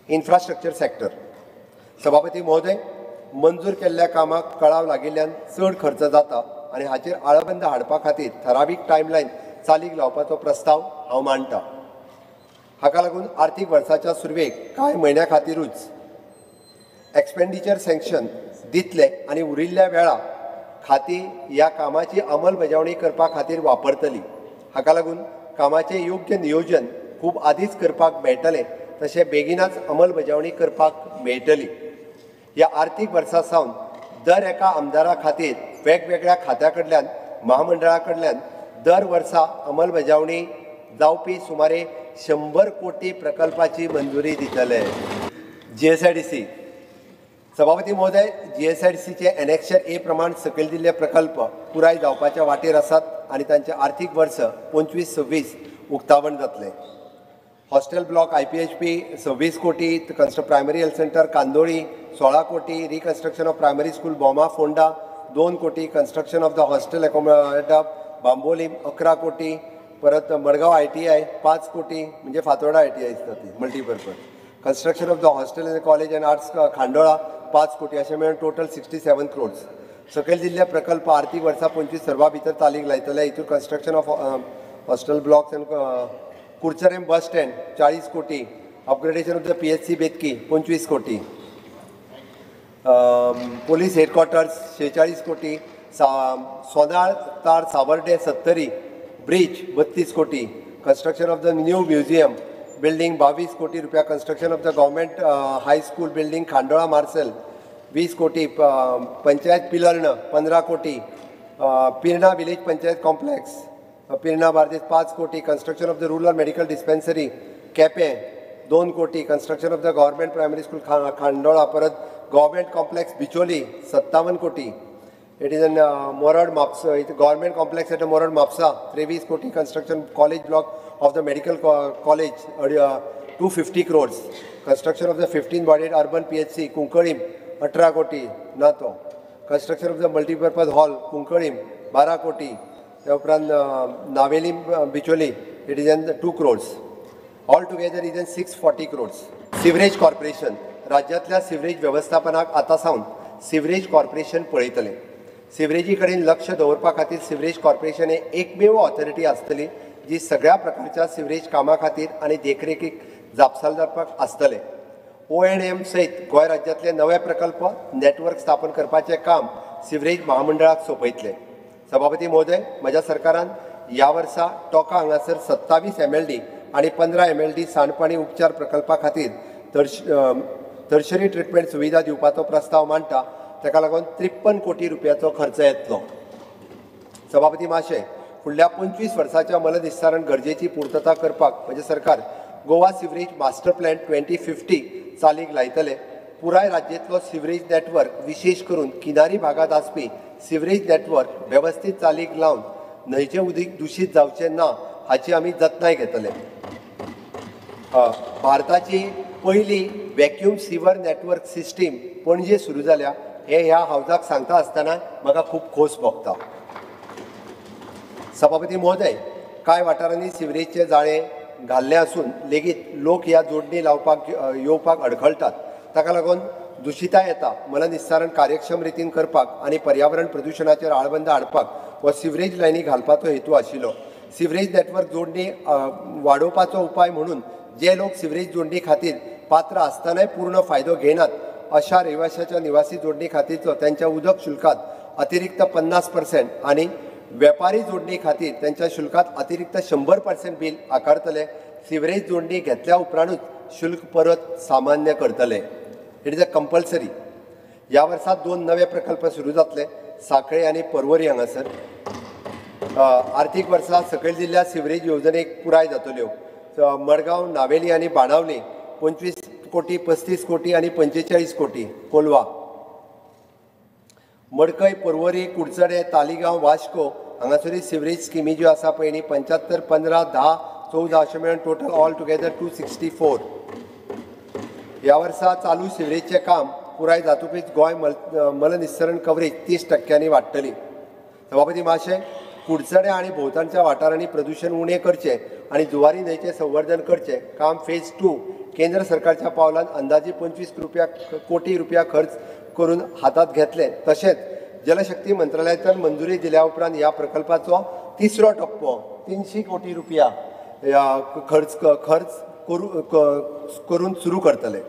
Infrastructure sector. सभापती महोदय, मंजूर केल्ल्या कामाक कळाव लागिल्ल्यान चड खर्च जाता आनी हाचेर आळाबंद हाडपा खातीर ठरावीक टायमलायन चालीक लावपाचो प्रस्ताव हांव मांडटां. हाका लागून आर्थीक वर्साच्या सुरवेक कांय म्हयन्या खातीरूच एक्सपेंडिचर सँक्शन दितले आनी उरिल्ल्या वेळा खातीर ह्या कामाची अंमलबजावणी करपा खातीर वापरतली. हाका लागून कामाचें योग्य नियोजन खूब आदींच करपाक मेळटलें, तशें बेगीनाच अंमलबजावणी करपाक मेळटली. ह्या आर्थीक वर्सा सावन दर एका आमदारा खातीर वेगवेगळ्या खात्या कडल्यान महामंडळा कडल्यान दर वर्सा अंमलबजावणी जावपी सुमारे 100 कोटी प्रकल्पाची मंजुरी दितले. GSIDC. सभापती महोदय, GSIDCचे एनेक्शर ए प्रमाण सकयल दिल्ले प्रकल्प पुराय जावपाच्या वाटेर आसात आनी तांचे आर्थीक वर्स 25-26 उक्तावण जातले. हॉस्टेल ब्लॉक IPHP 26 कोटी, प्रायमरी हेल्थ सेंटर कांदोळी 16 कोटी, reconstruction of primary school Boma Ponda 2 कोटी, construction of the hostel accommodate Bambolim 11 कोटी, परत मडगांव ITI 5 कोटी, म्हणजे फातोर्डा ITI दिसता ती multipurpose. Construction of the hostel in college and arts Khandola 5 कोटी, अशें मेळून टोटल 67 crores. सकयल दिल्ले प्रकल्प आर्थीक वर्सा 25 सर्वा भितर चालीक लायतले. हितून construction of hostel blocks and Curchorem bus stand 40 कोटी, upgradation of the PHC Betki 25 कोटी, पोलीस हेडक्वॉर्टर्स 46 कोटी, सोनाळ तार सावर्डे 70 ब्रिज 32 कोटी, construction of the new museum building 22 कोटी रुपया, construction of the government high school building Khandola Marcel 20 कोटी, पंचायत पिलर्ण 15 कोटी, पिरणा विलेज पंचायत कॉम्प्लेक्स पिरणा बार्देस 5 कोटी, construction of the rural medical dispensary Quepem 2 कोटी, construction of the government primary school Khandola, परत गव्हर्मेंट कॉम्प्लेक्स बिचोली 57 कोटी. It is an Mored Mapusa government complex at Mored Mapusa 23 कोटी, construction college block of the medical college 250 crores, construction of the 15 bedded urban PHC Cuncolim 18 कोटी नातो, construction of the multipurpose hall Cuncolim 12 कोटी, त्या उपरांत Navelim Bicholim it is an 2 crores. All together is an 640 crores. Sewerage corporation. राज्यांतल्या sewerage वेवस्थापनाक आतां सावन sewerage corporation पळयतलें. सिवरेजी कडेन लक्ष दवरपा खातीर सिवरेज कॉर्पोरेशन हे एकमेव ऑथॉरिटी आसतली जी सगळ्या प्रकारच्या सिवरेज कामा खातीर आनी देखरेखीक जापसालदारपाक आसतले. ONM सयत गोंय राज्यांतले नवे प्रकल्प नेटवर्क स्थापन करपाचें काम सिवरेज महामंडळाक सोंपयतले. सभापती महोदय, म्हज्या सरकारान ह्या वर्सा टोका हांगासर 27 MLD आनी 15 MLD सांडपाणी उपचार प्रकल्पा खातीर टर्शरी ट्रिटमेंट सुविधा दिवपाचो प्रस्ताव मांडटा. ताका लागून 53 कोटी रुपयाचो खर्च येतलो. सभापती महाशय, फुडल्या 25 वर्साच्या मलनिस्सारण गरजेची पूर्तता करपाक म्हजें सरकार गोवा सिवरेज मास्टर प्लॅन 2050 चालीक लायतले. पुराय राज्यांतलो सिवरेज नेटवर्क विशेष करून किनारी भागात आसपी सिवरेज नेटवर्क वेवस्थीत चालीक लावन न्हंयचें उदीक दूशीत जावचें ना हाची आमी जतनाय घेतले. भारताची पयली वॅक्यूम सिवर नेटवर्क सिस्टीम पणजे सुरू जाल्या हे ह्या हावजाक सांगता आसतना म्हाका खूब खोस भोगता. सभापती महोदय, कांय वाठारांनी सिवरेजचें जाळें घाल्लें आसून लेगीत लोक ह्या जोडणी लावपाक येवपाक अडखळटात. ताका लागून दुशीताय येता. मलनिस्सारण कार्यक्षम रितीन करपाक आनी पर्यावरण प्रदुशणाचेर आळबंद हाडपाक हो सिवरेज लायनी घालपाचो हेतू आशिल्लो. सिवरेज नेटवर्क जोडणी वाडोवपाचो उपाय म्हणून जे लोक सिवरेज जोडणी खातीर पात्र आसतनाय पूर्ण फायदो घेनात अशा रहिवाशाच्या निवासी जोडणी खातीरचो त्यांच्या उदक शुल्कात अतिरिक्त 50% आनी वेपारी जोडणी खातीर त्यांच्या शुल्कात अतिरिक्त 100% बिल आकारतले. सिवरेज जोडणी घेतल्या उपरांतूच शुल्क परत सामान्य करतले. It is a compulsory. ह्या वर्सात 2 नवे प्रकल्प सुरू जातले, सांखळे आनी पर्वरी हांगासर. आर्थीक वर्सा सकयल दिल्ल्या सिवरेज येवजणेक पुराय जातल्यो. मडगांव, नावेली आनी बाणावली 25 कोटी, 35 कोटी आनी 45 कोटी. कोलवा, मडकय, पर्वरी, कुडचडे, तालिगांव, वास्को हांगासरूय सिवरेज स्किमी ज्यो आसा पळय न्ही 75, 15, 10, 14 अशें मेळून टोटल ऑल टुगेदर 264. ह्या वर्सा चालू सिवरेजचें काम पुराय जातकच गोंय मलनिस्सरण कवरेज 30% वाडटली. सभापती महाशय, कुडचडे आनी भोंवतणच्या वाठारांनी प्रदूषण उणें करचें आनी जुवारी न्हंयचें संवर्धन करचें काम फेज 2 केंद्र सरकारच्या पावलान अंदाजे 25 कोटी रुपया खर्च करून हातात घेतले. तशेंच जलशक्ती मंत्रालयातून मंजुरी दिल्या उपरांत ह्या प्रकल्पाचो तिसरो टप्पो 300 कोटी रुपया खर्च करून सुरू करतले.